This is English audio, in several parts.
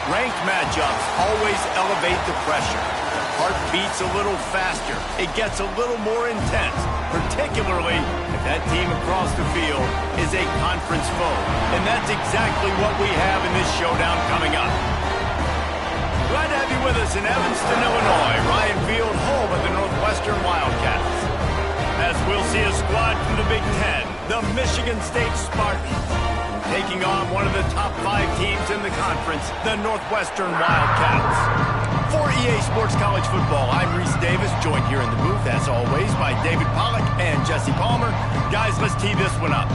Ranked matchups always elevate the pressure. Heart beats a little faster. It gets a little more intense, particularly if that team across the field is a conference foe. And that's exactly what we have in this showdown coming up. Glad to have you with us in Evanston, Illinois. Ryan Field, home of the Northwestern Wildcats. As we'll see a squad from the Big Ten, the Michigan State Spartans, taking on one of the top 5 teams in the conference, the Northwestern Wildcats. For EA Sports College Football, I'm Reese Davis, joined here in the booth, as always, by David Pollack and Jesse Palmer. Guys, let's tee this one up.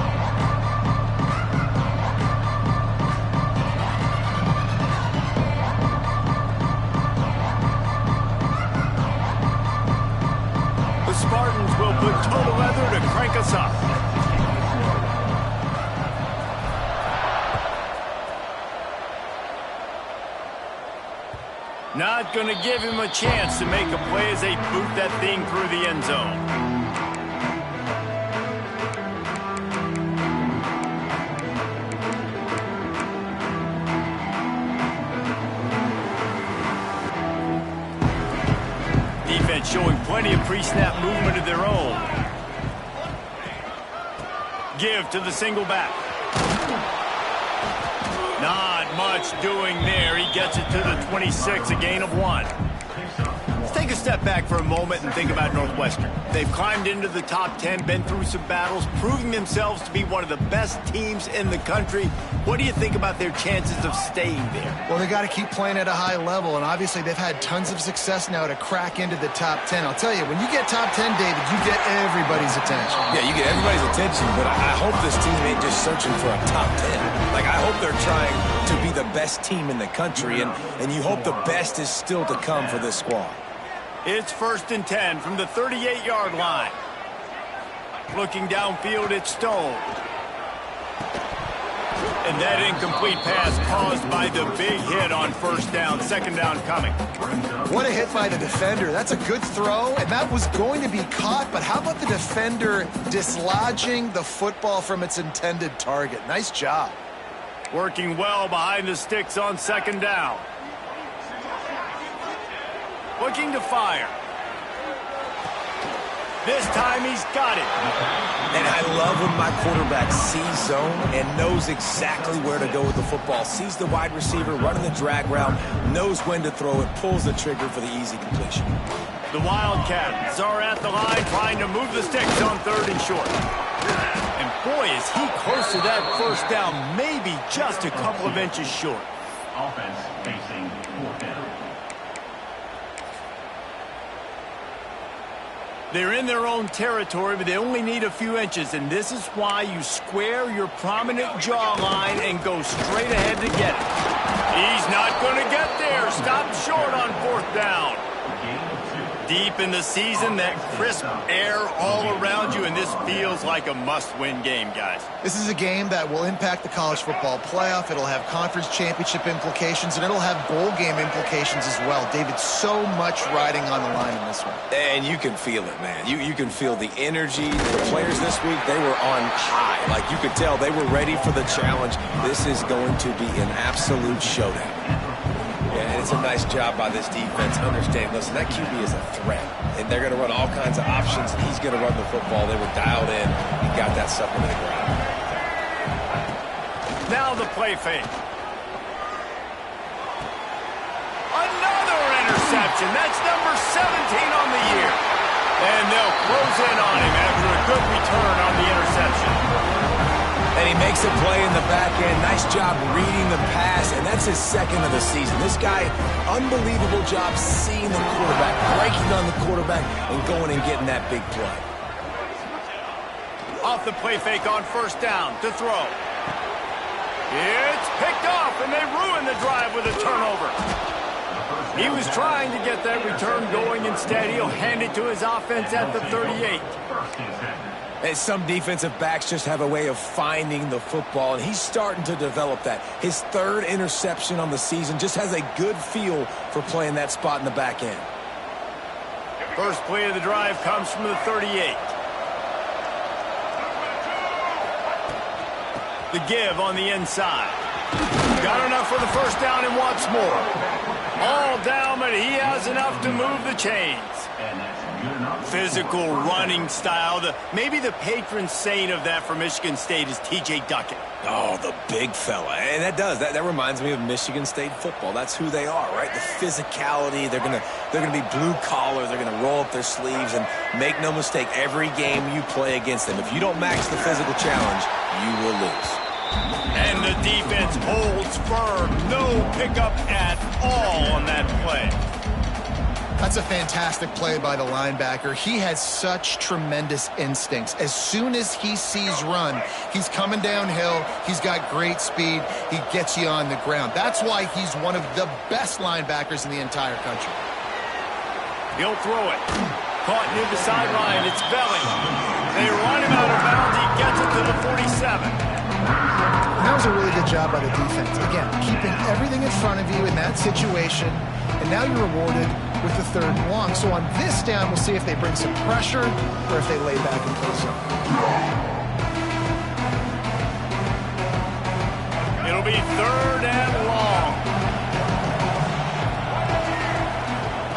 The Spartans will put total leather to crank us up. Not going to give him a chance to make a play as they boot that thing through the end zone. Defense showing plenty of pre-snap movement of their own. Give to the single back. Not much doing there. He gets it to the 26, a gain of 1. Let's take a step back for a moment and think about Northwestern. They've climbed into the top 10, been through some battles, proving themselves to be one of the best teams in the country. What do you think about their chances of staying there? Well, they got to keep playing at a high level, and obviously they've had tons of success now to crack into the top 10. I'll tell you, when you get top 10, David, you get everybody's attention. Yeah, you get everybody's attention, but I hope this team ain't just searching for a top 10. Like, I hope they're trying to be the best team in the country, and you hope the best is still to come for this squad. It's 1st and 10 from the 38-yard line. Looking downfield, it's Stone. And that incomplete pass caused by the big hit on 1st down, 2nd down coming. What a hit by the defender. That's a good throw, and that was going to be caught, but how about the defender dislodging the football from its intended target? Nice job. Working well behind the sticks on 2nd down. Looking to fire. This time he's got it. And I love when my quarterback sees zone and knows exactly where to go with the football. Sees the wide receiver running the drag route, knows when to throw it, pulls the trigger for the easy completion. The Wildcats are at the line trying to move the sticks on 3rd and short. And boy, is he close to that 1st down, maybe just a couple of inches short. Offense facing 4th down. They're in their own territory, but they only need a few inches, and this is why you square your prominent jawline and go straight ahead to get it. He's not going to get there. Stop short on 4th down. Deep in the season, that crisp air all around you, and this feels like a must-win game, guys. This is a game that will impact the college football playoff. It'll have conference championship implications, and it'll have bowl game implications as well. David, so much riding on the line in this one. And you can feel it, man. You can feel the energy. The players this week, they were on high. Like, you could tell they were ready for the challenge. This is going to be an absolute showdown. Yeah, and it's a nice job by this defense. Understand, listen, that QB is a threat. And they're going to run all kinds of options. He's going to run the football. They were dialed in and got that sucker to the ground. Now the play fake. Another interception. That's number 17 on the year. And they'll close in on him after a good return on the interception. And he makes a play in the back end. Nice job reading the pass, and that's his 2nd of the season. This guy, unbelievable job seeing the quarterback, breaking on the quarterback, and going and getting that big play. Off the play fake on 1st down to throw. It's picked off, and they ruin the drive with a turnover. He was trying to get that return going. Instead, he'll hand it to his offense at the 38. And some defensive backs just have a way of finding the football, and he's starting to develop that. His 3rd interception on the season, just has a good feel for playing that spot in the back end. First play of the drive comes from the 38. The give on the inside. Got enough for the first down and wants more. All down, but he has enough to move the chains. Physical running style. Maybe the patron saint of that for Michigan State is T.J. Duckett. Oh, the big fella. And that reminds me of Michigan State football. That's who they are, right? The physicality. They're gonna be blue collar. They're gonna roll up their sleeves, and make no mistake, every game you play against them, if you don't match the physical challenge, you will lose. And the defense holds firm. No pickup at all on that play. That's a fantastic play by the linebacker. He has such tremendous instincts. As soon as he sees run, he's coming downhill. He's got great speed. He gets you on the ground. That's why he's one of the best linebackers in the entire country. He'll throw it. Caught near the sideline. It's Belling. They run him out of bounds. He gets it to the 47. And that was a really good job by the defense. Again, keeping everything in front of you in that situation, and now you're rewarded with the 3rd and long. So on this down, we'll see if they bring some pressure or if they lay back and play some. It'll be 3rd and long.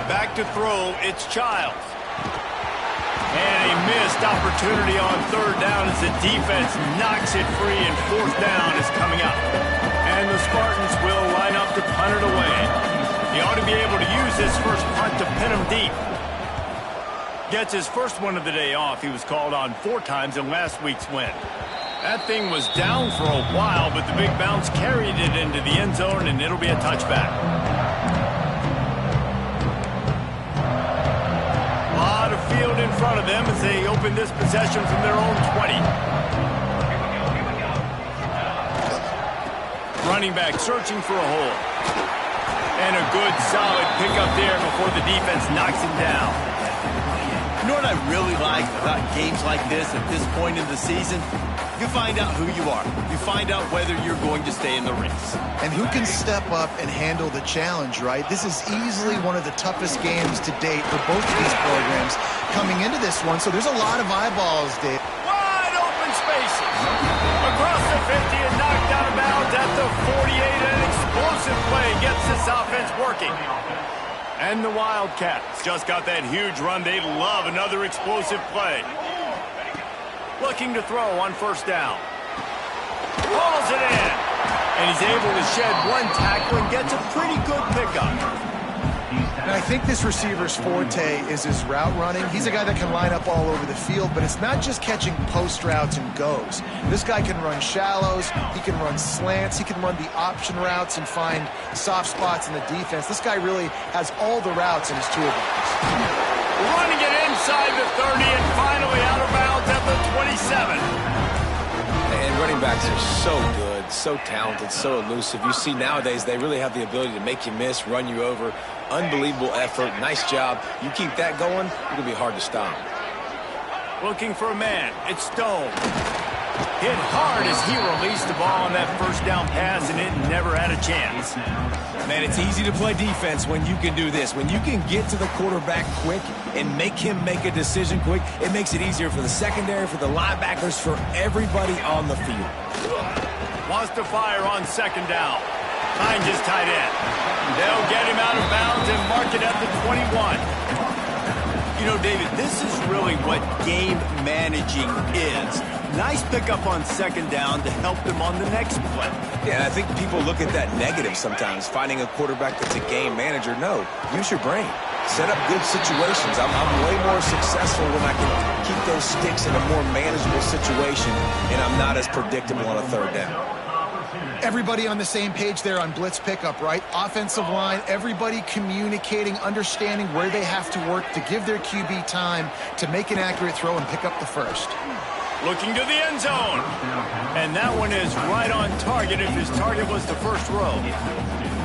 Back to throw, it's Childs. And a missed opportunity on 3rd down as the defense knocks it free, and 4th down is coming up. And the Spartans will line up to punt it away. He ought to be able to use his first punt to pin him deep. Gets his first one of the day off. He was called on 4 times in last week's win. That thing was down for a while, but the big bounce carried it into the end zone, and it'll be a touchback. A lot of field in front of them as they open this possession from their own 20. Running back searching for a hole. And a good, solid pickup there before the defense knocks him down. You know what I really like about games like this at this point in the season? You find out who you are. You find out whether you're going to stay in the race. And who can step up and handle the challenge, right? This is easily one of the toughest games to date for both of these programs coming into this one. So there's a lot of eyeballs, Dave. Wide open spaces. Across the 50 and knocked out of bounds at the 48. An explosive play gets this offense working. And the Wildcats just got that huge run. They love another explosive play. Looking to throw on 1st down. Hauls it in. And he's able to shed 1 tackle and gets a pretty good pickup. And I think this receiver's forte is his route running. He's a guy that can line up all over the field, but it's not just catching post routes and goes. This guy can run shallows, he can run slants, he can run the option routes and find soft spots in the defense. This guy really has all the routes in his toolbox. Running it inside the 30 and finally out of bounds at the 27. And running backs are so good, so talented, so elusive. You see nowadays they really have the ability to make you miss, run you over. Unbelievable effort. Nice job. You keep that going, it's going to be hard to stop. Looking for a man. It's Stone. Hit hard as he released the ball on that 1st down pass, and it never had a chance. Man, it's easy to play defense when you can do this. When you can get to the quarterback quick and make him make a decision quick, it makes it easier for the secondary, for the linebackers, for everybody on the field. Wants to fire on 2nd down. Finds his tight end. They'll get him out of bounds and mark it at the 21. You know, David, this is really what game managing is. Nice pickup on 2nd down to help them on the next play. Yeah, I think people look at that negative sometimes, finding a quarterback that's a game manager. No, use your brain. Set up good situations. I'm way more successful when I can keep those sticks in a more manageable situation, and I'm not as predictable on a 3rd down. Everybody on the same page there on blitz pickup, right? Offensive line, everybody communicating, understanding where they have to work to give their QB time to make an accurate throw and pick up the 1st. Looking to the end zone. And that one is right on target if his target was the 1st row.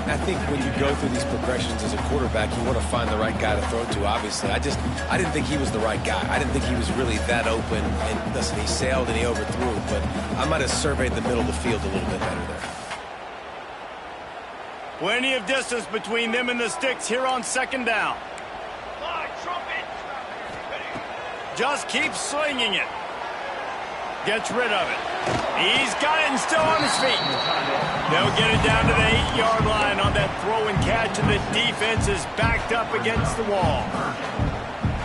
I think when you go through these progressions as a quarterback, you want to find the right guy to throw to, obviously. I didn't think he was the right guy. I didn't think he was really that open. And listen, he sailed and he overthrew, but I might have surveyed the middle of the field a little bit better there. Plenty of distance between them and the sticks here on 2nd down. Just keeps slinging it. Gets rid of it. He's got it and still on his feet. They'll get it down to the 8-yard line on that throw and catch, and the defense is backed up against the wall.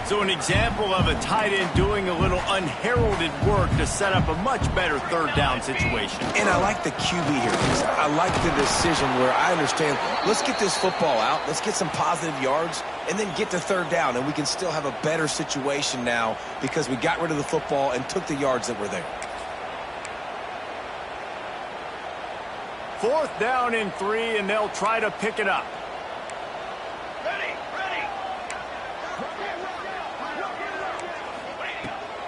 So an example of a tight end doing a little unheralded work to set up a much better third down situation. And I like the QB here. I like the decision where I understand, let's get this football out, let's get some positive yards, and then get to third down, and we can still have a better situation now because we got rid of the football and took the yards that were there. 4th down and 3, and they'll try to pick it up.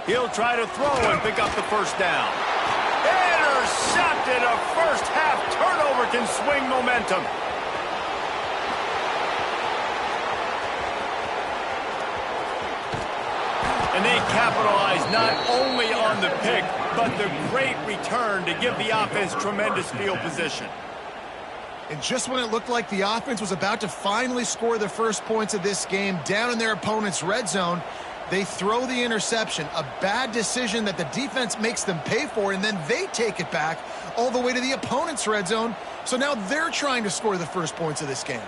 He'll try to throw and pick up the first down. Intercepted. A first-half turnover can swing momentum. And they capitalize not only on the pick, but the great return to give the offense tremendous field position. And just when it looked like the offense was about to finally score the first points of this game down in their opponent's red zone, they throw the interception, a bad decision that the defense makes them pay for, and then they take it back all the way to the opponent's red zone. So now they're trying to score the first points of this game.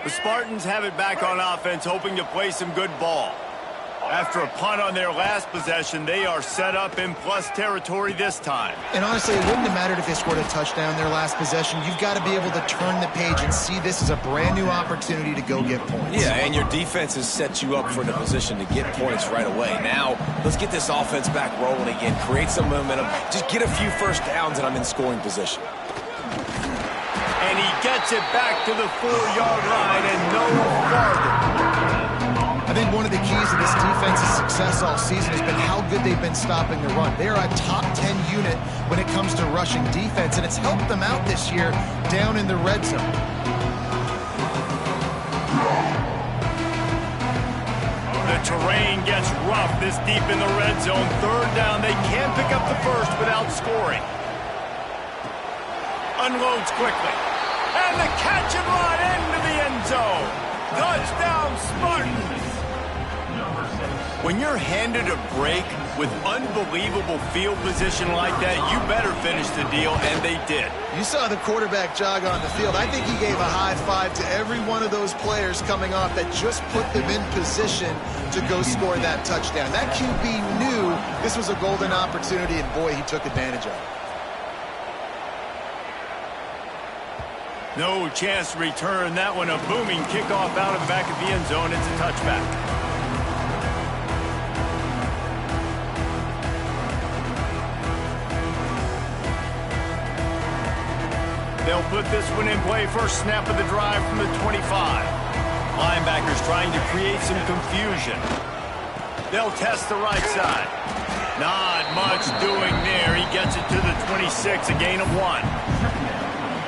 The Spartans have it back on offense, hoping to play some good ball. After a punt on their last possession, they are set up in plus territory this time. And honestly, it wouldn't have mattered if they scored a touchdown their last possession. You've got to be able to turn the page and see this as a brand new opportunity to go get points. Yeah, and your defense has set you up for the position to get points right away. Now, let's get this offense back rolling again, create some momentum, just get a few first downs, and I'm in scoring position. And he gets it back to the 4-yard line and no farther. I think one of the keys to this defense's success all season has been how good they've been stopping the run. They're a top 10 unit when it comes to rushing defense, and it's helped them out this year down in the red zone. The terrain gets rough this deep in the red zone. Third down, they can't pick up the first without scoring. Unloads quickly. And the catch and run into the end zone. Touchdown, Spartans. When you're handed a break with unbelievable field position like that, you better finish the deal, and they did. You saw the quarterback jog on the field. I think he gave a high five to every one of those players coming off that just put them in position to go score that touchdown. That QB knew this was a golden opportunity, and boy, he took advantage of it. No chance to return that one. A booming kickoff out of the back of the end zone. It's a touchback. They'll put this one in play. First snap of the drive from the 25. Linebackers trying to create some confusion. They'll test the right side. Not much doing there. He gets it to the 26, a gain of 1.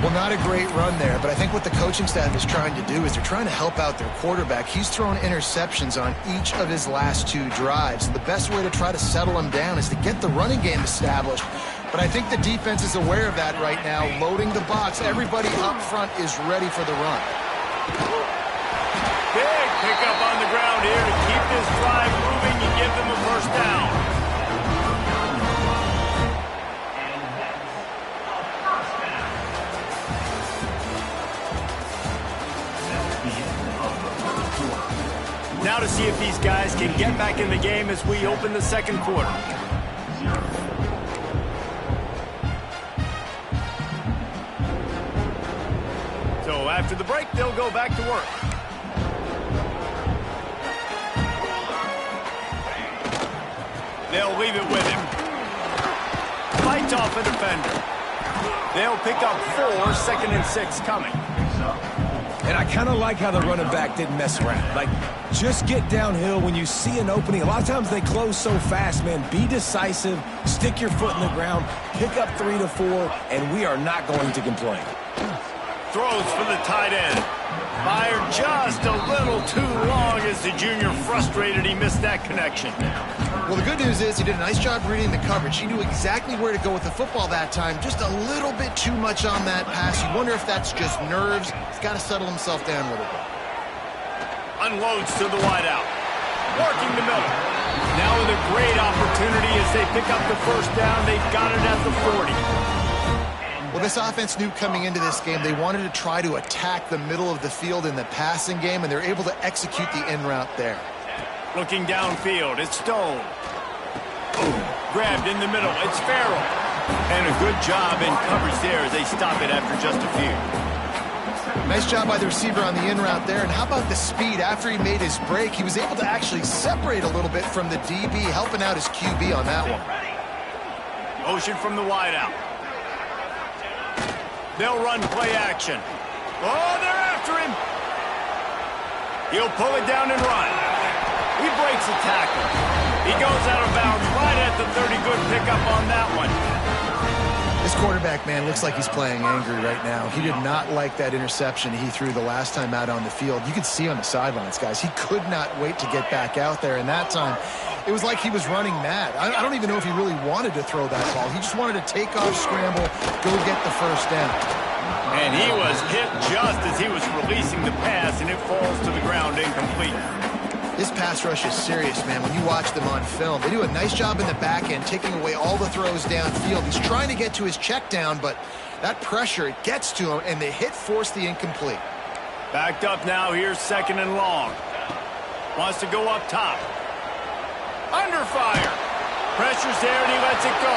Well, not a great run there, but I think what the coaching staff is trying to do is they're trying to help out their quarterback. He's thrown interceptions on each of his last 2 drives. The best way to try to settle him down is to get the running game established. But I think the defense is aware of that right now, loading the box. Everybody up front is ready for the run. Big pickup on the ground here to keep this drive moving and give them a first down. Now to see if these guys can get back in the game as we open the second quarter. So after the break, they'll go back to work. They'll leave it with him. Fights off a defender. They'll pick up 4, 2nd and 6 coming. And I kind of like how the running back didn't mess around. Like, just get downhill when you see an opening. A lot of times they close so fast, man. Be decisive, stick your foot in the ground, pick up 3 to 4, and we are not going to complain. Throws for the tight end. Fired just a little too long as the junior frustrated he missed that connection. Well, the good news is he did a nice job reading the coverage. He knew exactly where to go with the football that time. Just a little bit too much on that pass. You wonder if that's just nerves. He's got to settle himself down a little bit. Unloads to the wideout. Working the middle. Now with a great opportunity as they pick up the first down. They've got it at the 40. Well, this offense knew coming into this game they wanted to try to attack the middle of the field in the passing game, and they're able to execute the in route there. Looking downfield, it's Stone. Boom. Grabbed in the middle, it's Farrell. And a good job in coverage there as they stop it after just a few. Nice job by the receiver on the in route there. And how about the speed? After he made his break, he was able to actually separate a little bit from the DB, helping out his QB on that one. Motion from the wideout. They'll run play action. Oh, they're after him. He'll pull it down and run. He breaks a tackle. He goes out of bounds right at the 30. Good pickup on that one. This quarterback, man, looks like he's playing angry right now. He did not like that interception he threw the last time out on the field. You could see on the sidelines, guys. He could not wait to get back out there, and that time it was like he was running mad. I don't even know if he really wanted to throw that ball. He just wanted to take off, scramble, go get the first down. And he was hit just as he was releasing the pass, and it falls to the ground incomplete. This pass rush is serious, man. When you watch them on film, they do a nice job in the back end, taking away all the throws downfield. He's trying to get to his check down, but that pressure, it gets to him, and the hit forced the incomplete. Backed up now, here's 2nd and long. Wants to go up top. Under fire. Pressure's there, and he lets it go.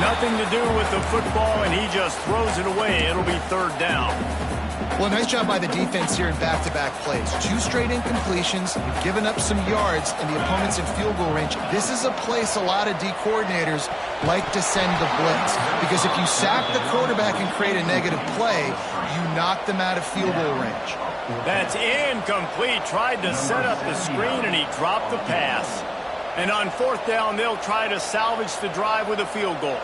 Nothing to do with the football, and he just throws it away. It'll be 3rd down. Well, nice job by the defense here in back-to-back plays. 2 straight incompletions, giving up some yards, and the opponent's in field goal range. This is a place a lot of D coordinators like to send the blitz, because if you sack the quarterback and create a negative play, you knock them out of field goal range. That's incomplete. Tried to set up the screen, and he dropped the pass. And on 4th down, they'll try to salvage the drive with a field goal.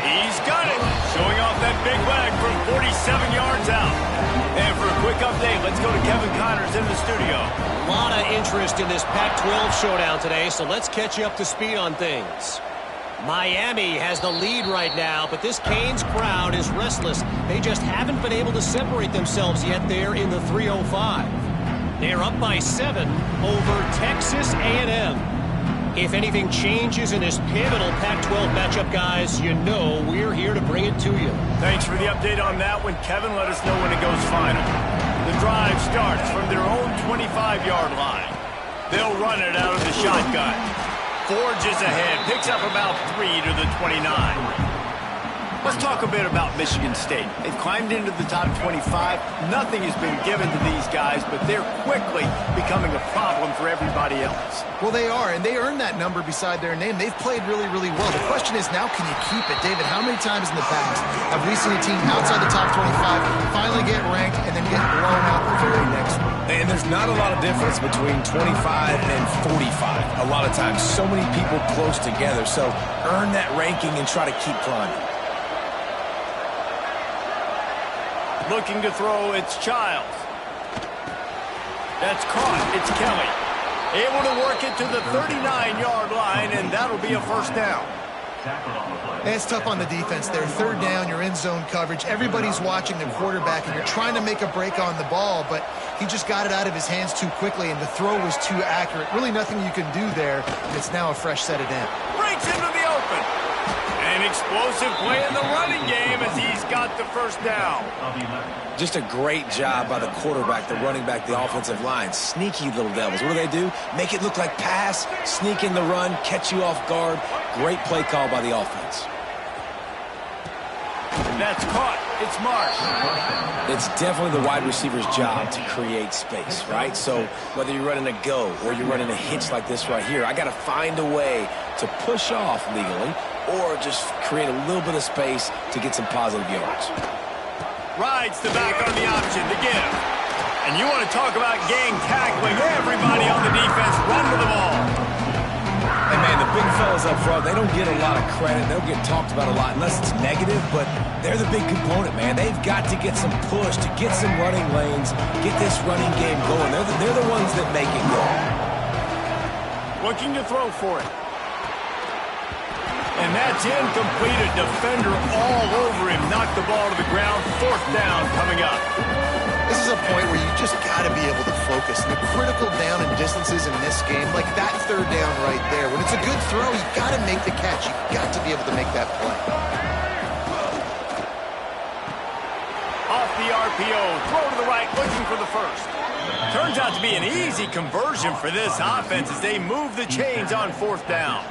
He's got it. Showing off that big leg from 47 yards out. And for a quick update, let's go to Kevin Connors in the studio. A lot of interest in this Pac-12 showdown today, so let's catch you up to speed on things. Miami has the lead right now, but this Canes crowd is restless. They just haven't been able to separate themselves yet there in the 305. They're up by 7 over Texas A&M. If anything changes in this pivotal Pac-12 matchup, guys, you know we're here to bring it to you. Thanks for the update on that one, Kevin. Let us know when it goes final. The drive starts from their own 25-yard line. They'll run it out of the shotgun. Forges ahead, picks up about 3 to the 29. Let's talk a bit about Michigan State. They've climbed into the top 25. Nothing has been given to these guys, but they're quickly becoming a problem for everybody else. Well, they are, and they earned that number beside their name. They've played really, really well. The question is now, can you keep it? David, how many times in the past have we seen a team outside the top 25 finally get ranked and then get blown out the very next week? And there's not a lot of difference between 25 and 45. A lot of times, so many people close together. So earn that ranking and try to keep climbing. Looking to throw, it's Childs. That's caught, it's Kelly. Able to work it to the 39-yard line, and that'll be a 1st down. It's tough on the defense there. 3rd down, you're in zone coverage. Everybody's watching the quarterback, and you're trying to make a break on the ball, but he just got it out of his hands too quickly, and the throw was too accurate. Really nothing you can do there, and it's now a fresh set of down. Breaks into the open. An explosive play in the running game as he's got the 1st down. Just a great job by the quarterback, the running back, the offensive line. Sneaky little devils. What do? Make it look like pass, sneak in the run, catch you off guard. Great play call by the offense. That's caught. It's Marsh. It's definitely the wide receiver's job to create space, right? So whether you're running a go or you're running a hitch like this right here, I got to find a way to push off legally or just create a little bit of space to get some positive yards. Rides the back on the option to give. And you want to talk about gang tackling. Everybody on the defense run to the ball. And, man, the big fellas up front, they don't get a lot of credit. They don't get talked about a lot unless it's negative, but they're the big component, man. They've got to get some push, to get some running lanes, get this running game going. They're the ones that make it go. Looking to throw for it. And that's incomplete. A defender all over him. Knocked the ball to the ground. 4th down coming up. This is a point where you just got to be able to focus. And the critical down and distances in this game, like that 3rd down right there, when it's a good throw, you got to make the catch. You got to be able to make that play. Off the RPO, throw to the right, looking for the first. Turns out to be an easy conversion for this offense as they move the chains on 4th down.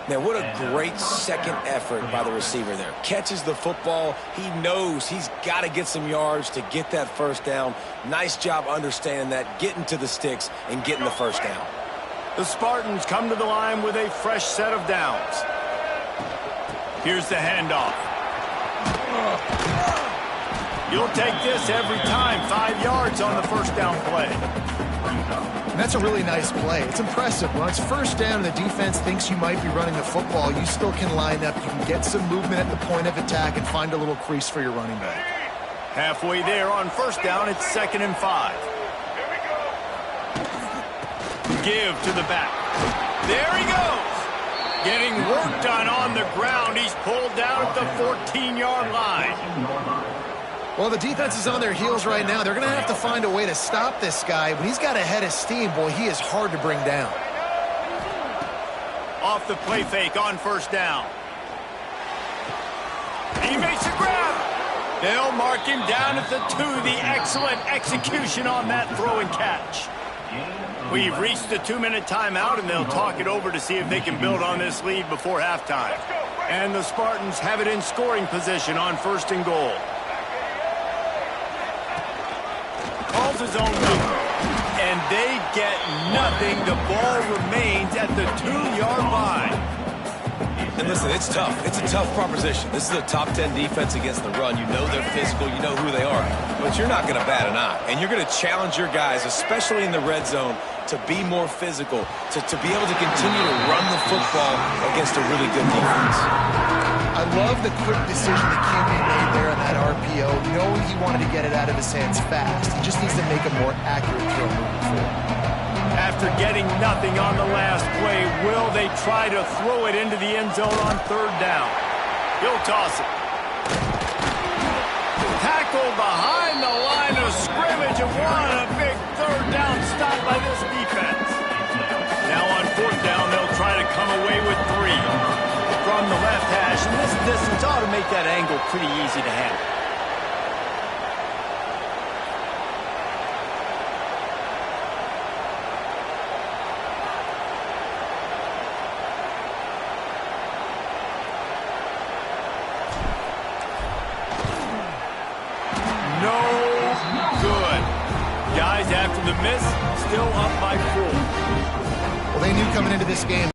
Man, what a great second effort by the receiver there. Catches the football. He knows he's got to get some yards to get that 1st down. Nice job understanding that, getting to the sticks and getting the 1st down. The Spartans come to the line with a fresh set of downs. Here's the handoff. You'll take this every time. 5 yards on the 1st down play. And that's a really nice play. It's impressive. When it's 1st down and the defense thinks you might be running the football, you still can line up. You can get some movement at the point of attack and find a little crease for your running back. Halfway there on 1st down, it's 2nd and 5. Give to the back. There he goes. Getting work done on the ground. He's pulled down at the 14-yard line. Well, the defense is on their heels right now. They're going to have to find a way to stop this guy. When he's got a head of steam, boy, he is hard to bring down. Off the play fake on 1st down. He makes a grab. They'll mark him down at the 2. The excellent execution on that throw and catch. We've reached the 2-minute timeout, and they'll talk it over to see if they can build on this lead before halftime. And the Spartans have it in scoring position on 1st and goal. Calls his own number, and they get nothing. The ball remains at the 2-yard line. And listen, it's tough. It's a tough proposition. This is a top 10 defense against the run. You know they're physical. You know who they are. But you're not going to bat an eye. And you're going to challenge your guys, especially in the red zone, to be more physical, to be able to continue to run the football against a really good defense. I love the quick decision the QB made there on that RPO, knowing he wanted to get it out of his hands fast. He just needs to make a more accurate throw moving forward. After getting nothing on the last play, will they try to throw it into the end zone on 3rd down? He'll toss it. Tackled behind the line of scrimmage, and what a big 3rd down stop by this defense. Now on 4th down, they'll try to come away with 3. From the left hash, and this distance ought to make that angle pretty easy to handle. No good. Guys, after the miss, still up by 4. Well, they knew coming into this game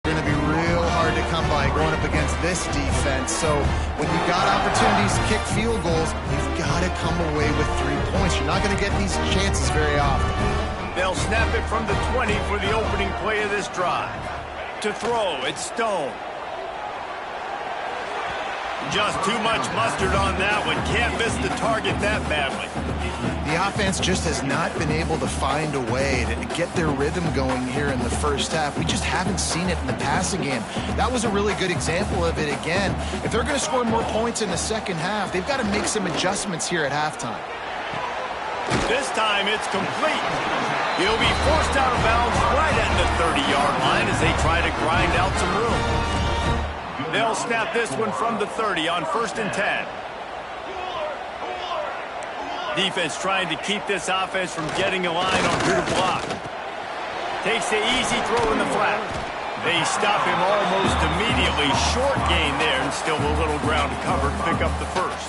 going to be real hard to come by going up against this defense. So when you've got opportunities to kick field goals, you've got to come away with 3 points. You're not going to get these chances very often. They'll snap it from the 20 for the opening play of this drive. To throw, it's Stone. Just too much mustard on that one. Can't miss the target that badly. The offense just has not been able to find a way to get their rhythm going here in the 1st half. We just haven't seen it in the passing game. That was a really good example of it again. If they're going to score more points in the 2nd half, they've got to make some adjustments here at halftime. This time it's complete. He'll be forced out of bounds right at the 30-yard line as they try to grind out some room. They'll snap this one from the 30 on 1st and 10. Defense trying to keep this offense from getting a line on who to block. Takes the easy throw in the flat. They stop him almost immediately. Short gain there, and still a little ground to cover to pick up the 1st.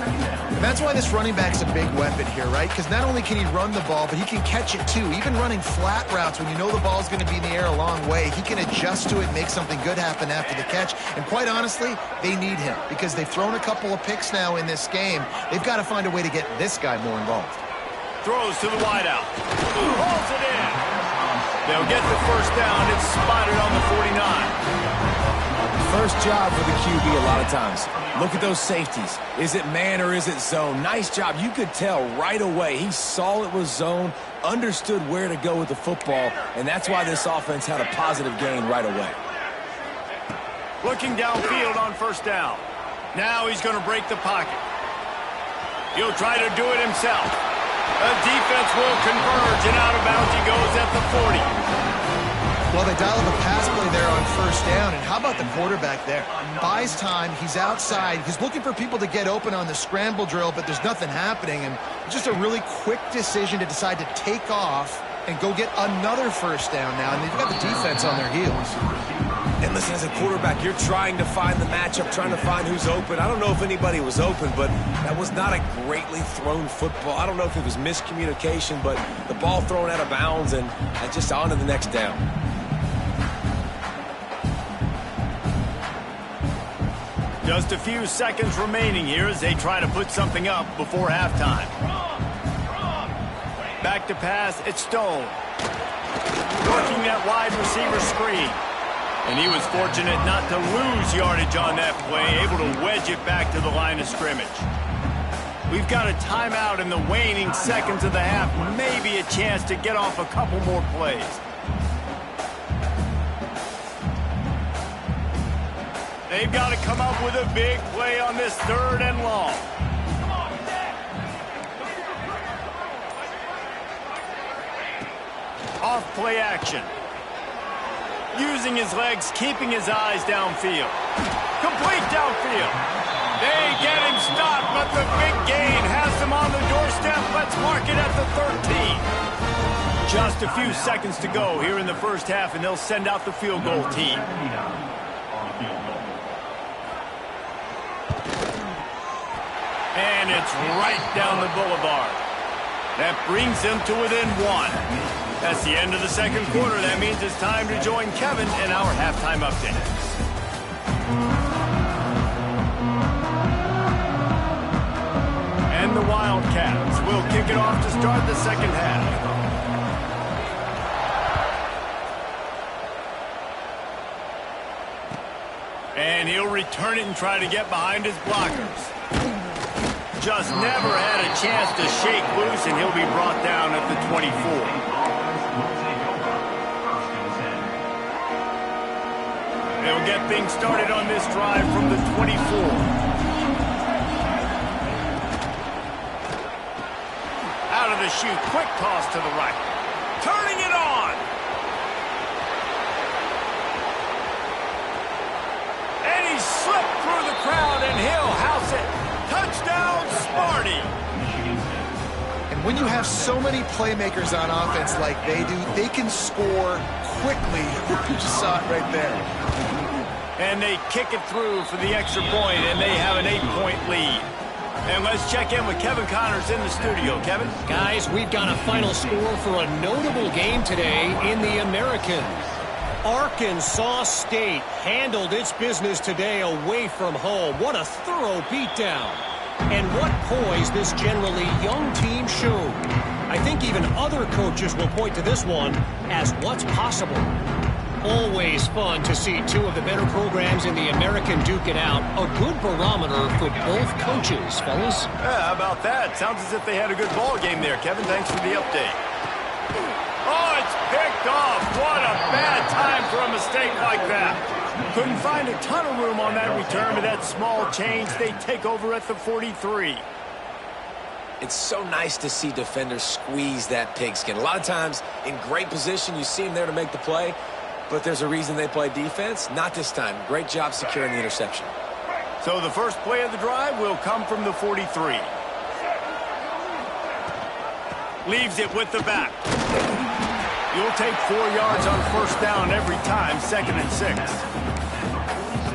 And that's why this running back's a big weapon here, right? Because not only can he run the ball, but he can catch it too. Even running flat routes when you know the ball's going to be in the air a long way, he can adjust to it, make something good happen after the catch. And quite honestly, they need him because they've thrown a couple of picks now in this game. They've got to find a way to get this guy more involved. Throws to the wideout. Hauls it in. They'll get the first down. It's spotted on the 49. First job for the QB a lot of times. Look at those safeties. Is it man or is it zone? Nice job. You could tell right away. He saw it was zone, understood where to go with the football, and that's why this offense had a positive gain right away. Looking downfield on first down. Now he's going to break the pocket. He'll try to do it himself. The defense will converge, and out of bounds he goes at the 40. Well, they dialed the pass play there on first down, and how about the quarterback there? Buys time, he's outside, he's looking for people to get open on the scramble drill, but there's nothing happening, and just a really quick decision to decide to take off and go get another first down now, and they've got the defense on their heels. And listen, as a quarterback, you're trying to find the matchup, trying to find who's open. I don't know if anybody was open, but that was not a greatly thrown football. I don't know if it was miscommunication, but the ball thrown out of bounds and just on to the next down. Just a few seconds remaining here as they try to put something up before halftime. Back to pass, it's Stone. Working that wide receiver screen. And he was fortunate not to lose yardage on that play, able to wedge it back to the line of scrimmage. We've got a timeout in the waning seconds of the half, maybe a chance to get off a couple more plays. They've got to come up with a big play on this 3rd and long. Off play action. Using his legs, keeping his eyes downfield. Complete downfield. They get him stopped, but the big gain has him on the doorstep. Let's mark it at the 13. Just a few seconds to go here in the first half, and they'll send out the field goal team. And it's right down the boulevard. That brings them to within 1. That's the end of the second quarter. That means it's time to join Kevin in our halftime update. And the Wildcats will kick it off to start the second half. And he'll return it and try to get behind his blockers. Just never had a chance to shake loose, and he'll be brought down at the 24. They'll get things started on this drive from the 24. Out of the chute, quick toss to the right. Turning it on. And he slipped through the crowd, and he'll house it. Touchdown, Sparty. And when you have so many playmakers on offense like they do, they can score quickly. You just saw it right there. And they kick it through for the extra point, and they have an 8-point lead. And let's check in with Kevin Connors in the studio. Kevin? Guys, we've got a final score for a notable game today in the American. Arkansas State handled its business today away from home. What a thorough beatdown. And what poise this generally young team showed. I think even other coaches will point to this one as what's possible. Always fun to see two of the better programs in the American duke it out. A good barometer for both coaches, fellas. Yeah, how about that? Sounds as if they had a good ball game there. Kevin, thanks for the update. Oh, it's picked off. What a bad time for a mistake like that. Couldn't find a ton of room on that return, but that small change, they take over at the 43. It's so nice to see defenders squeeze that pigskin. A lot of times, in great position, you see them there to make the play, but there's a reason they play defense. Not this time. Great job securing the interception. So the first play of the drive will come from the 43. Leaves it with the back. You'll take 4 yards on first down every time, 2nd and 6.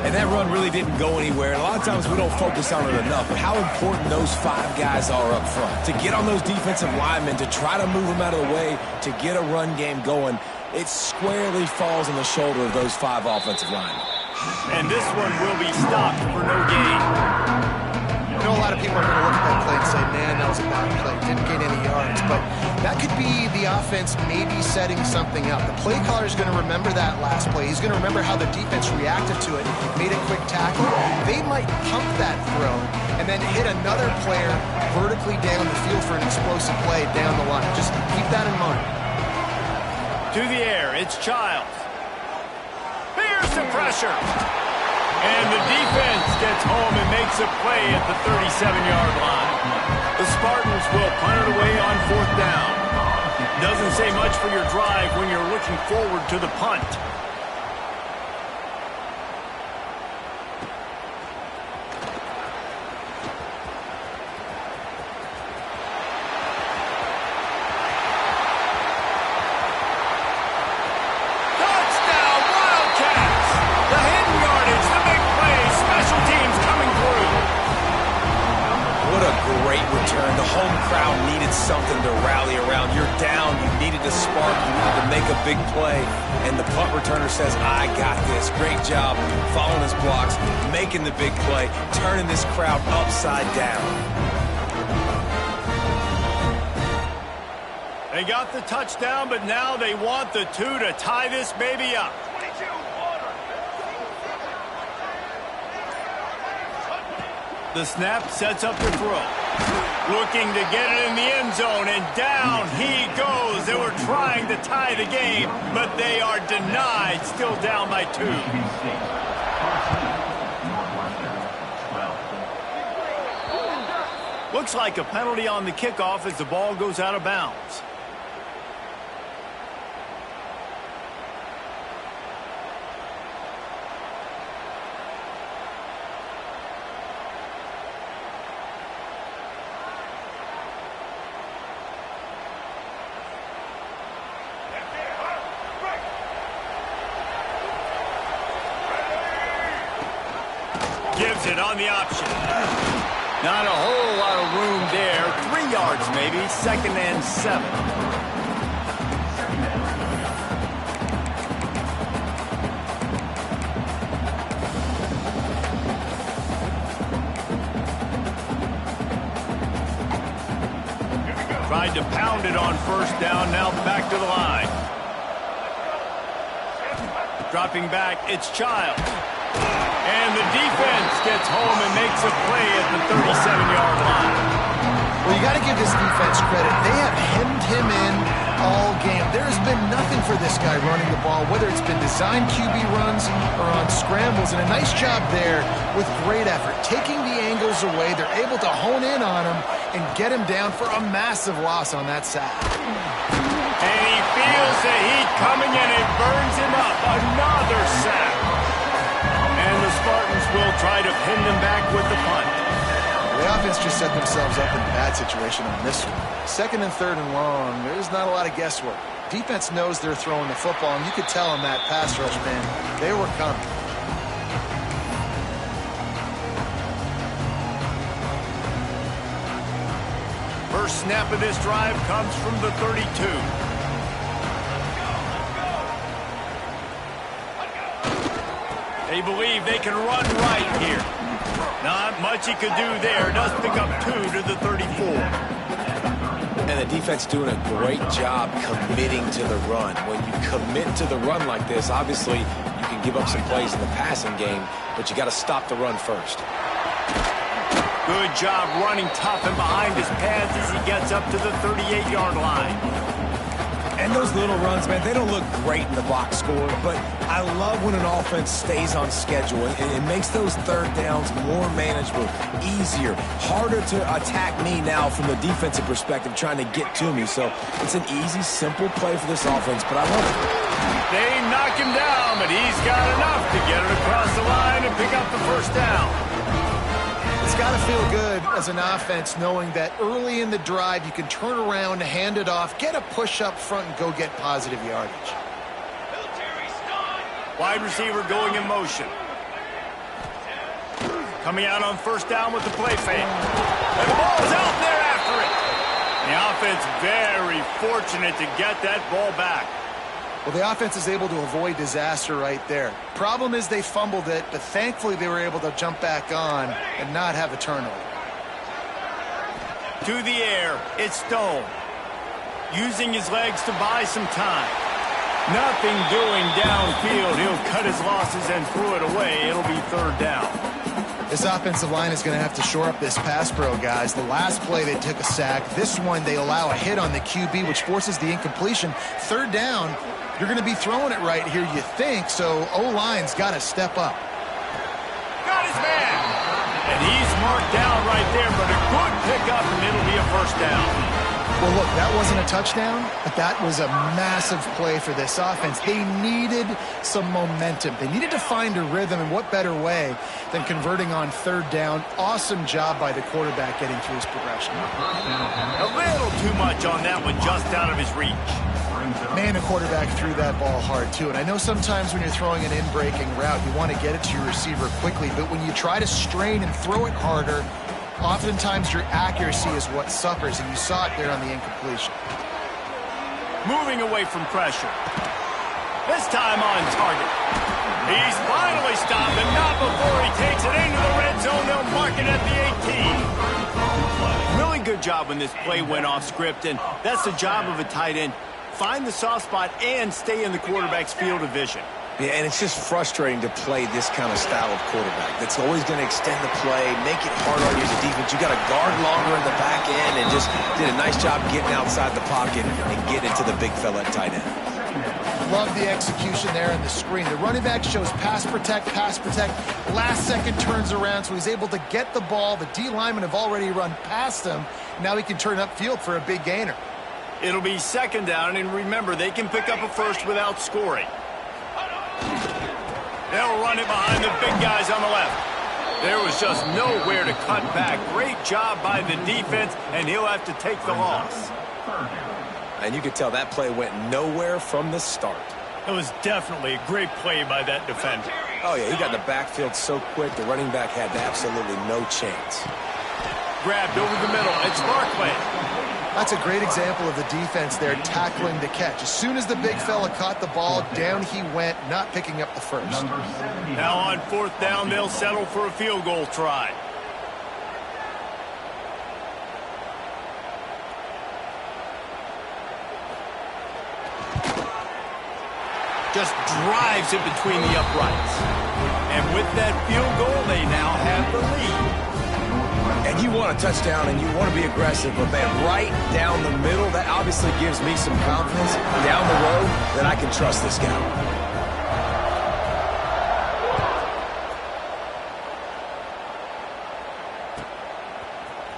And that run really didn't go anywhere. And a lot of times we don't focus on it enough, but how important those 5 guys are up front. To get on those defensive linemen, to try to move them out of the way, to get a run game going, it squarely falls on the shoulder of those 5 offensive linemen. And this one will be stopped for no gain. I know a lot of people are going to look at that play and say, man, that was a bad play. Didn't gain any yards. But that could be the offense maybe setting something up. The play caller is going to remember that last play. He's going to remember how the defense reacted to it, made a quick tackle. They might pump that throw and then hit another player vertically down the field for an explosive play down the line. Just keep that in mind. To the air, it's Childs. Here's the pressure. And the defense gets home and makes a play at the 37-yard line. The Spartans will punt it away on 4th down. Doesn't say much for your drive when you're looking forward to the punt. Something to rally around. You're down. You needed to spark. You needed to make a big play. And the punt returner says, I got this. Great job following his blocks, making the big play, turning this crowd upside down. They got the touchdown, but now they want the 2 to tie this baby up. The snap sets up the throw. Looking to get it in the end zone, and down he goes. They were trying to tie the game, but they are denied, still down by 2. Looks like a penalty on the kickoff as the ball goes out of bounds. Gives it on the option. Not a whole lot of room there. 3 yards maybe. 2nd and 7. Tried to pound it on 1st down. Now back to the line. Dropping back, it's Childs. And the defense gets home and makes a play at the 37-yard line. Well, you got to give this defense credit. They have hemmed him in all game. There has been nothing for this guy running the ball, whether it's been designed QB runs or on scrambles. And a nice job there with great effort. Taking the angles away, they're able to hone in on him and get him down for a massive loss on that sack. And he feels the heat coming and it burns him up. Another sack. And the Spartans will try to pin them back with the punt. The offense just set themselves up in a bad situation on this one. 2nd and 3rd and long, there's not a lot of guesswork. Defense knows they're throwing the football, and you could tell on that pass rush, man, they were coming. First snap of this drive comes from the 32. They believe they can run right here. Not much he could do there. Does pick up 2 to the 34. And the defense doing a great job committing to the run. When you commit to the run like this, obviously you can give up some plays in the passing game, but you got to stop the run first. Good job running tough and behind his pads as he gets up to the 38-yard line. And those little runs, man, they don't look great in the box score, but I love when an offense stays on schedule. It makes those 3rd downs more manageable, easier, harder to attack me now from the defensive perspective trying to get to me. So it's an easy, simple play for this offense, but I love it. They knock him down, but he's got enough to get it across the line and pick up the 1st down. It's got to feel good as an offense knowing that early in the drive you can turn around, hand it off, get a push up front, and go get positive yardage. Wide receiver going in motion. Coming out on first down with the play fake. And the ball's out there after it. The offense very fortunate to get that ball back. Well, the offense is able to avoid disaster right there. Problem is they fumbled it, but thankfully they were able to jump back on and not have a turnover. To the air, it's Stone. Using his legs to buy some time. Nothing doing downfield. He'll cut his losses and throw it away. It'll be third down. This offensive line is going to have to shore up this pass pro, guys. The last play they took a sack. This one they allow a hit on the QB, which forces the incompletion. Third down, you're going to be throwing it right here, you think, so O-line's got to step up. Got his man. And he's marked down right there, but a good pickup, and it'll be a first down. Well, look, that wasn't a touchdown, but that was a massive play for this offense. They needed some momentum. They needed to find a rhythm, and what better way than converting on third down. Awesome job by the quarterback getting through his progression. A little too much on that one, just out of his reach. Man, the quarterback threw that ball hard, too. And I know sometimes when you're throwing an in-breaking route, you want to get it to your receiver quickly, but when you try to strain and throw it harder, oftentimes your accuracy is what suffers, and you saw it there on the incompletion. Moving away from pressure. This time on target. He's finally stopped, and not before he takes it into the red zone. They'll mark it at the 18. Really good job when this play went off script, and that's the job of a tight end. Find the soft spot and stay in the quarterback's field of vision. Yeah, and it's just frustrating to play this kind of style of quarterback. That's always going to extend the play, make it hard on you as a defense. You got to guard longer in the back end, and just did a nice job getting outside the pocket and getting to the big fella at tight end. Love the execution there on the screen. The running back shows pass protect, last second turns around, so he's able to get the ball. The D linemen have already run past him. Now he can turn upfield for a big gainer. It'll be second down, and remember, they can pick up a first without scoring. They'll run it behind the big guys on the left. There was just nowhere to cut back. Great job by the defense, and he'll have to take the loss. And you could tell that play went nowhere from the start. It was definitely a great play by that defender. Oh, yeah, he got in the backfield so quick, the running back had absolutely no chance. Grabbed over the middle. It's Barkley. That's a great example of the defense there tackling the catch. As soon as the big fella caught the ball, down he went, not picking up the first. Now on fourth down, they'll settle for a field goal try. Just drives it between the uprights. And with that field goal, they now have the lead. And you want a touchdown and you want to be aggressive, but man, right down the middle, that obviously gives me some confidence down the road that I can trust this guy.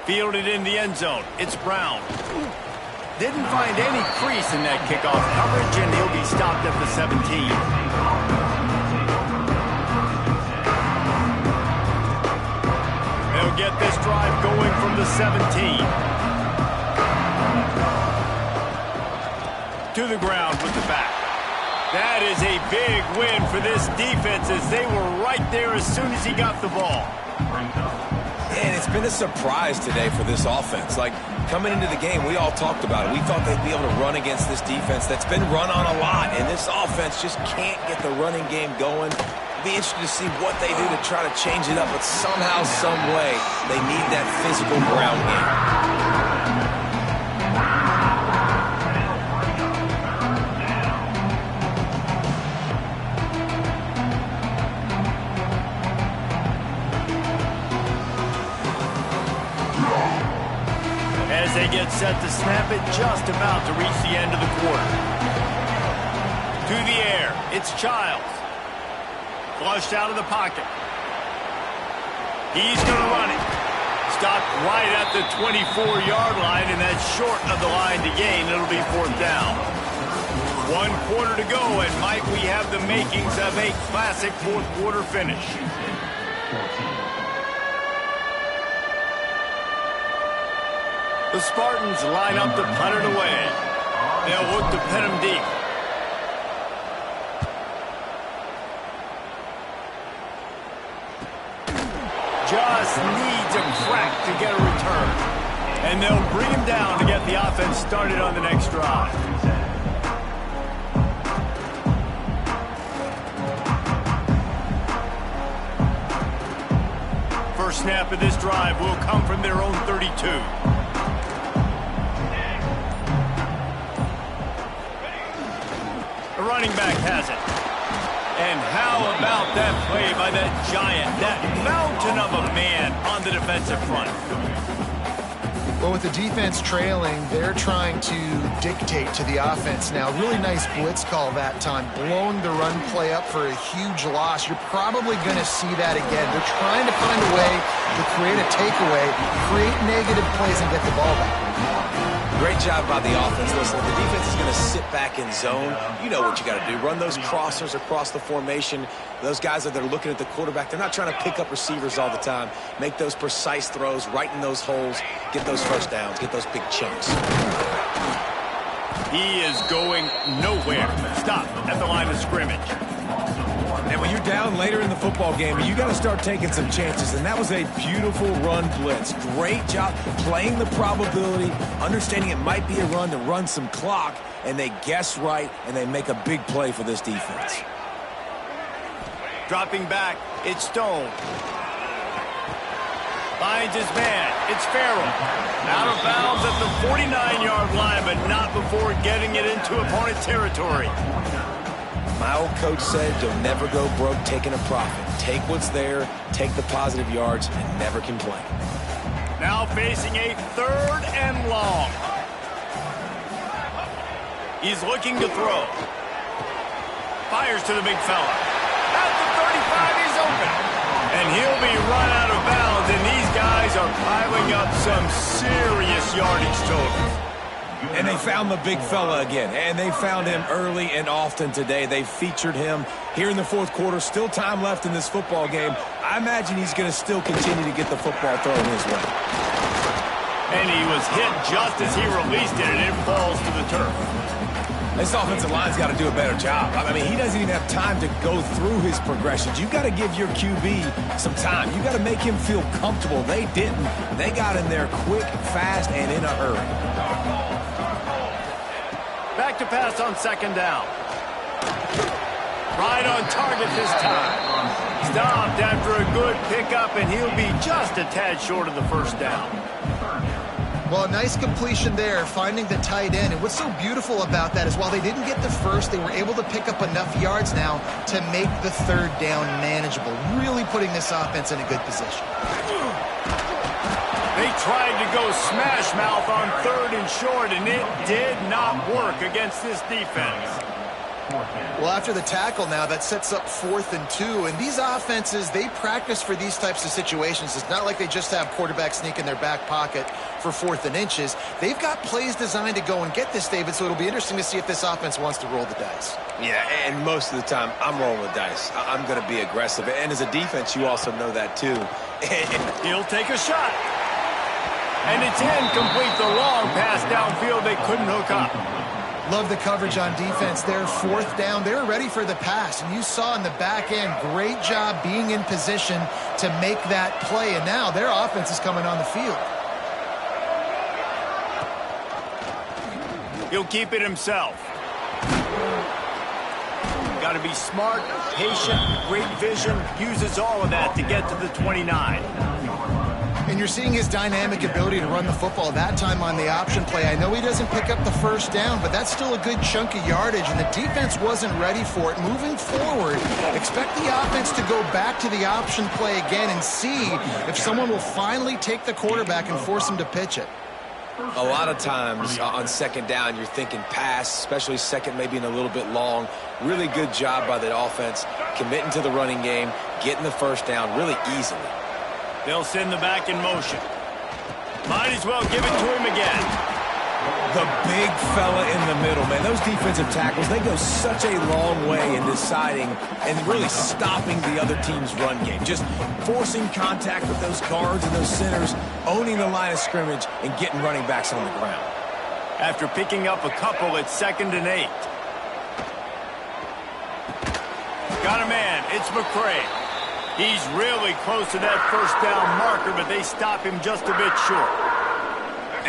Fielded in the end zone. It's Brown. Didn't find any crease in that kickoff coverage, and he'll be stopped at the 17. They'll get this drive going from the 17. To the ground with the back. That is a big win for this defense as they were right there as soon as he got the ball. And it's been a surprise today for this offense. Like, coming into the game, we all talked about it. We thought they'd be able to run against this defense that's been run on a lot, and this offense just can't get the running game going. Be interested to see what they do to try to change it up, but somehow, some way, they need that physical ground game. As they get set to snap it, just about to reach the end of the quarter. To the air, it's Childs. Flushed out of the pocket. He's going to run it. Stopped right at the 24-yard line, and that's short of the line to gain. It'll be fourth down. 1 quarter to go, and might we have the makings of a classic fourth quarter finish. The Spartans line up to punt it away. They'll look to pin him deep. just needs a crack to get a return. And they'll bring him down to get the offense started on the next drive. First snap of this drive will come from their own 32. The running back has it. And how about that play by that giant, that mountain of a man on the defensive front? Well, with the defense trailing, they're trying to dictate to the offense now. Really nice blitz call that time, blowing the run play up for a huge loss. You're probably going to see that again. They're trying to find a way to create a takeaway, create negative plays, and get the ball back. Great job by the offense. Listen, the defense is going to sit back in zone. You know what you got to do. Run those crossers across the formation. Those guys that are looking at the quarterback, they're not trying to pick up receivers all the time. Make those precise throws right in those holes. Get those first downs. Get those big chunks. He is going nowhere. Stop at the line of scrimmage. And when you're down later in the football game, you got to start taking some chances. And that was a beautiful run blitz. Great job playing the probability, understanding it might be a run to run some clock, and they guess right, and they make a big play for this defense. Dropping back, it's Stone. Finds his man. It's Farrell. Out of bounds at the 49-yard line, but not before getting it into opponent territory. My old coach said you'll never go broke taking a profit. Take what's there, take the positive yards, and never complain. Now facing a 3rd and long. He's looking to throw. Fires to the big fella. At the 35, he's open. And he'll be run out of bounds, and these guys are piling up some serious yardage totals. And they found the big fella again, and they found him early and often today. They featured him here in the 4th quarter. Still time left in this football game. I imagine he's going to still continue to get the football thrown his way. And he was hit just as he released it, and it falls to the turf. This offensive line's got to do a better job. I mean, he doesn't even have time to go through his progressions. You've got to give your QB some time. You've got to make him feel comfortable. They didn't. They got in there quick, fast, and in a hurry. Back to pass on 2nd down. Right on target this time. Stopped after a good pickup, and he'll be just a tad short of the 1st down. Well, a nice completion there, finding the tight end. And what's so beautiful about that is while they didn't get the first, they were able to pick up enough yards now to make the 3rd down manageable. Really putting this offense in a good position. They tried to go smash mouth on 3rd and short, and it did not work against this defense. Well, after the tackle now, that sets up 4th and 2. And these offenses, they practice for these types of situations. It's not like they just have quarterback sneak in their back pocket for 4th and inches. They've got plays designed to go and get this, David, so it'll be interesting to see if this offense wants to roll the dice. Yeah, and most of the time, I'm rolling the dice. I'm going to be aggressive. And as a defense, you also know that, too. He'll take a shot. And it's incomplete. The long pass downfield, they couldn't hook up. Love the coverage on defense there. 4th down, they were ready for the pass. And you saw in the back end, great job being in position to make that play. And now their offense is coming on the field. He'll keep it himself. Got to be smart, patient, great vision. Uses all of that to get to the 29. And you're seeing his dynamic ability to run the football that time on the option play. I know he doesn't pick up the 1st down, but that's still a good chunk of yardage, and the defense wasn't ready for it. Moving forward, expect the offense to go back to the option play again and see if someone will finally take the quarterback and force him to pitch it. A lot of times on 2nd down, you're thinking pass, especially 2nd, maybe in a little bit long. Really good job by the offense, committing to the running game, getting the 1st down really easily. They'll send the back in motion. Might as well give it to him again. The big fella in the middle, man. Those defensive tackles, they go such a long way in deciding and really stopping the other team's run game. Just forcing contact with those guards and those centers, owning the line of scrimmage, and getting running backs on the ground. After picking up a couple, it's 2nd and 8. Got a man. It's McCray. He's really close to that first down marker, but they stop him just a bit short.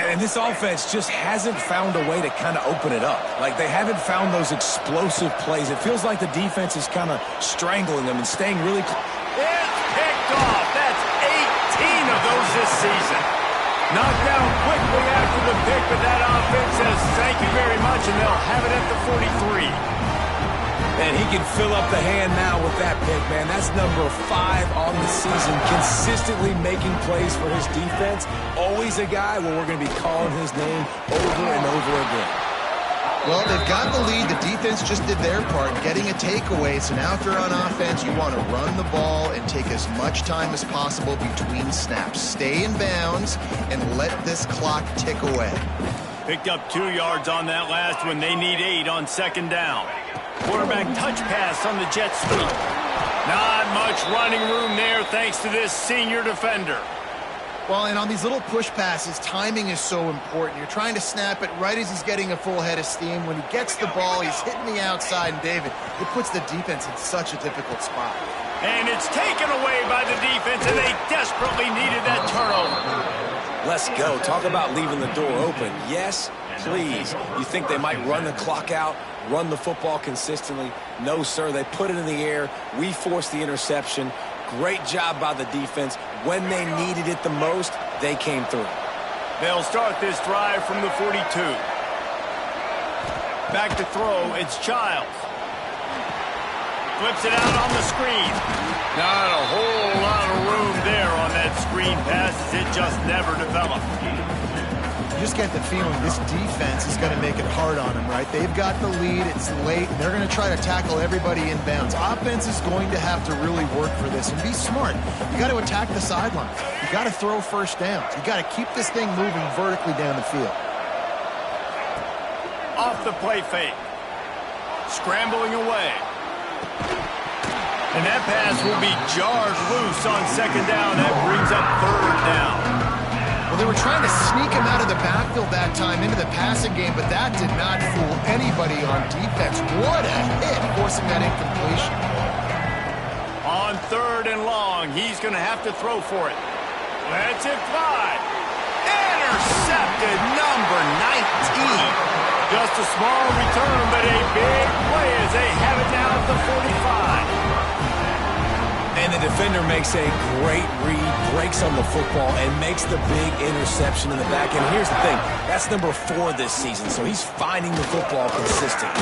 And this offense just hasn't found a way to kind of open it up. Like, they haven't found those explosive plays. It feels like the defense is kind of strangling them and staying really close. It's picked off. That's 18 of those this season. Knocked down quickly after the pick, but that offense says thank you very much, and they'll have it at the 43. And he can fill up the hand now with that pick, man. That's number 5 on the season, consistently making plays for his defense. Always a guy where we're going to be calling his name over and over again. Well, they've got the lead. The defense just did their part, getting a takeaway. So now if you're on offense, you want to run the ball and take as much time as possible between snaps. Stay in bounds and let this clock tick away. Picked up 2 yards on that last one. They need 8 on second down. Quarterback touch pass on the jet sweep. Not much running room there thanks to this senior defender. Well, and on these little push passes, timing is so important. You're trying to snap it right as he's getting a full head of steam. When he gets the ball, he's hitting the outside, and David, it puts the defense in such a difficult spot. And it's taken away by the defense, and they desperately needed that turnover. Let's go. Talk about leaving the door open. Yes, please. You think they might run the clock out, run the football consistently? No, sir. They put it in the air. We forced the interception. Great job by the defense. When they needed it the most, they came through. They'll start this drive from the 42. Back to throw. It's Childs. Flips it out on the screen. Not a whole lot of room there on that screen pass as it just never developed. You just get the feeling this defense is going to make it hard on them, right? They've got the lead. It's late. And they're going to try to tackle everybody in bounds. Offense is going to have to really work for this and be smart. You got to attack the sideline. You got to throw first downs. You got to keep this thing moving vertically down the field. Off the play fake. Scrambling away. And that pass will be jarred loose on second down. That brings up third down. Well, they were trying to sneak him out of the backfield that time into the passing game, but that did not fool anybody on defense. What a hit, forcing that incompletion. On third and long, he's going to have to throw for it. Lets it fly. Intercepted, number 19. Just a small return, but a big play as they have it now at the 45. And the defender makes a great read, breaks on the football, and makes the big interception in the back. And here's the thing, that's number 4 this season, so he's finding the football consistently.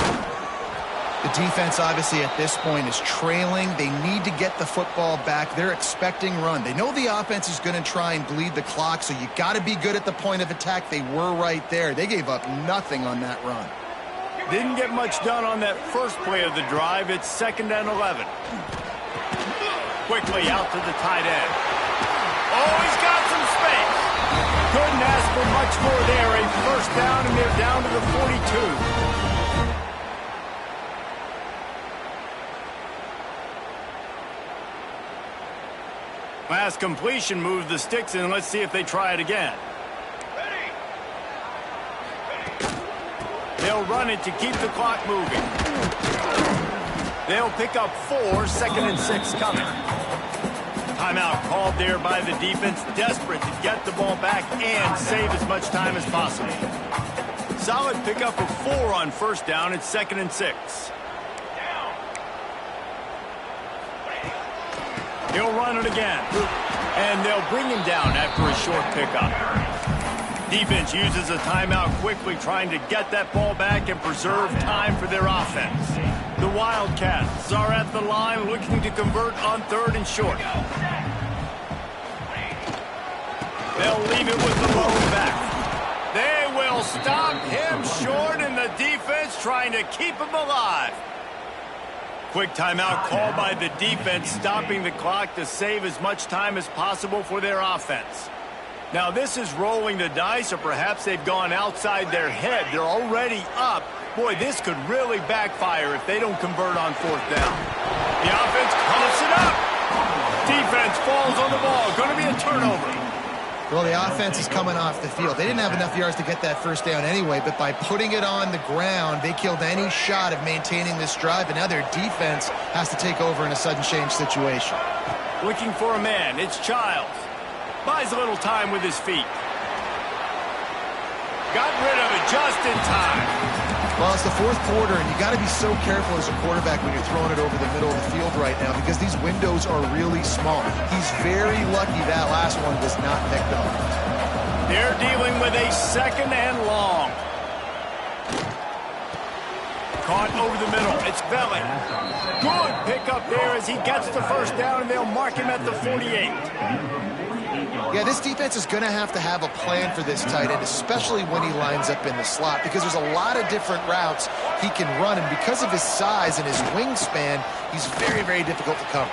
The defense, obviously, at this point is trailing. They need to get the football back. They're expecting run. They know the offense is going to try and bleed the clock, so you got to be good at the point of attack. They were right there. They gave up nothing on that run. Didn't get much done on that first play of the drive. It's 2nd and 11. Quickly out to the tight end. Oh, he's got some space. Couldn't ask for much more there. A first down, and they're down to the 42. Last completion moved the sticks in. Let's see if they try it again. They'll run it to keep the clock moving. They'll pick up 4, 2nd and 6 coming. Timeout called there by the defense, desperate to get the ball back and save as much time as possible. Solid pickup of 4 on first down. It's 2nd and 6. He'll run it again. And they'll bring him down after a short pickup. Defense uses a timeout quickly, trying to get that ball back and preserve time for their offense. The Wildcats are at the line looking to convert on 3rd and short. They'll leave it with the lone back. They will stop him short, and the defense trying to keep him alive. Quick timeout called by the defense, stopping the clock to save as much time as possible for their offense. Now, this is rolling the dice, or perhaps they've gone outside their head. They're already up. Boy, this could really backfire if they don't convert on 4th down. The offense coughs it up. Defense falls on the ball. Going to be a turnover. Well, the offense is coming off the field. They didn't have enough yards to get that first down anyway, but by putting it on the ground, they killed any shot of maintaining this drive, and now their defense has to take over in a sudden change situation. Looking for a man. It's Childs. Buys a little time with his feet. Got rid of it just in time. Well, it's the fourth quarter, and you got to be so careful as a quarterback when you're throwing it over the middle of the field right now because these windows are really small. He's very lucky that last one was not picked up. They're dealing with a second and long. Caught over the middle. It's Belly. Good pickup there as he gets the first down, and they'll mark him at the 48. Yeah, this defense is going to have a plan for this tight end, especially when he lines up in the slot, because there's a lot of different routes he can run, and because of his size and his wingspan, he's very, very difficult to cover.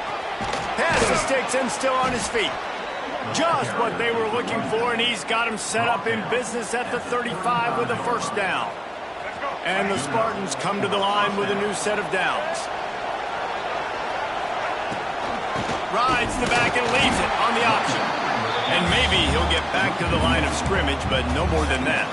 Pass the sticks and still on his feet. Just what they were looking for, and he's got him set up in business at the 35 with a first down. And the Spartans come to the line with a new set of downs. Rides the back and leaves it on the option. And maybe he'll get back to the line of scrimmage, but no more than that.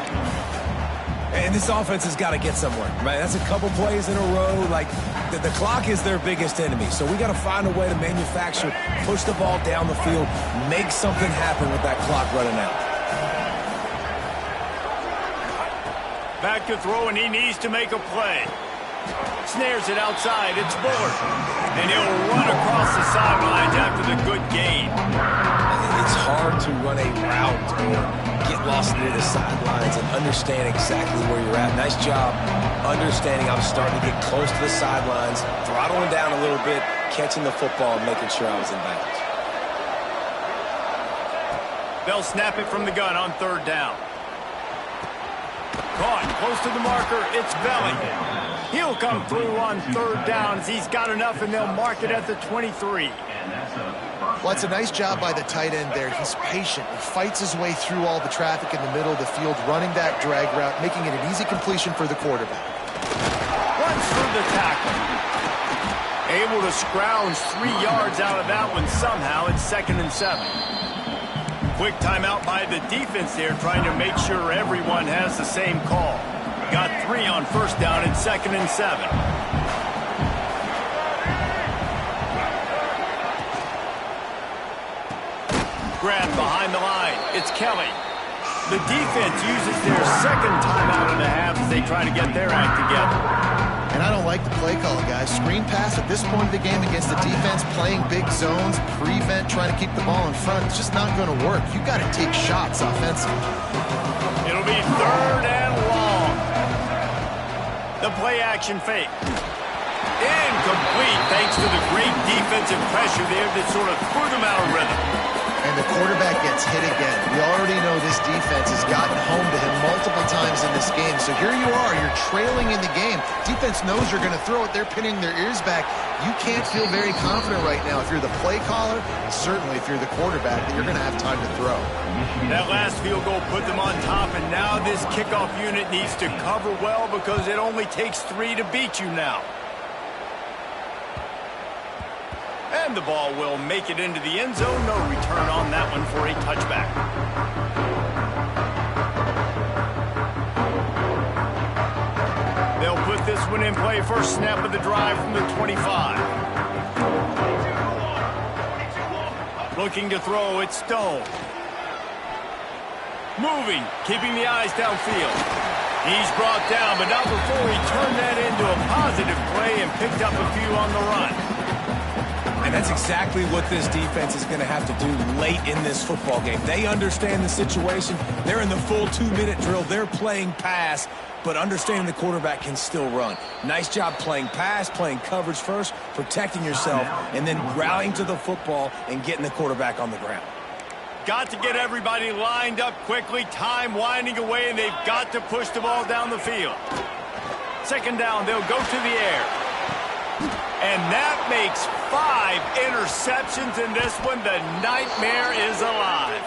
And this offense has got to get somewhere, right? That's a couple plays in a row. Like, the clock is their biggest enemy. So we got to find a way to manufacture, push the ball down the field, make something happen with that clock running out. Back to throw, and he needs to make a play. Snares it outside. It's Bullard. And he'll run across the sidelines after the good gain. It's hard to run a route or get lost near the sidelines and understand exactly where you're at. Nice job understanding I'm starting to get close to the sidelines, throttling down a little bit, catching the football and making sure I was in bounds. They'll snap it from the gun on third down. Caught close to the marker. It's Belly. He'll come through on third downs. He's got enough, and they'll mark it at the 23. Well, it's a nice job by the tight end there. He's patient. He fights his way through all the traffic in the middle of the field, running that drag route, making it an easy completion for the quarterback. Runs through the tackle. Able to scrounge 3 yards out of that one somehow. It's 2nd and 7. Quick timeout by the defense there, trying to make sure everyone has the same call. Got 3 on first down. It's 2nd and 7. Grab behind the line. It's Kelly. The defense uses their second timeout and a half as they try to get their act together. And I don't like the play call, guys. Screen pass at this point of the game against the defense, playing big zones, prevent, trying to keep the ball in front. It's just not going to work. You got to take shots offensively. It'll be 3rd and long. The play action fake. Incomplete thanks to the great defensive pressure there that sort of threw them out of rhythm. And the quarterback gets hit again. We already know this defense has gotten home to him multiple times in this game. So here you are, you're trailing in the game. Defense knows you're going to throw it. They're pinning their ears back. You can't feel very confident right now if you're the play caller, certainly if you're the quarterback, that you're going to have time to throw. That last field goal put them on top, and now this kickoff unit needs to cover well because it only takes 3 to beat you now. And the ball will make it into the end zone. No return on that one for a touchback. They'll put this one in play. First snap of the drive from the 25. Looking to throw, it's Stone. Moving, keeping the eyes downfield. He's brought down, but not before he turned that into a positive play and picked up a few on the run. And that's exactly what this defense is going to have to do late in this football game. They understand the situation. They're in the full 2-minute drill. They're playing pass, but understanding the quarterback can still run. Nice job playing pass, playing coverage first, protecting yourself, and then rallying to the football and getting the quarterback on the ground. Got to get everybody lined up quickly. Time winding away, and they've got to push the ball down the field. 2nd down, they'll go to the air. And that makes 5 interceptions in this one. The nightmare is alive.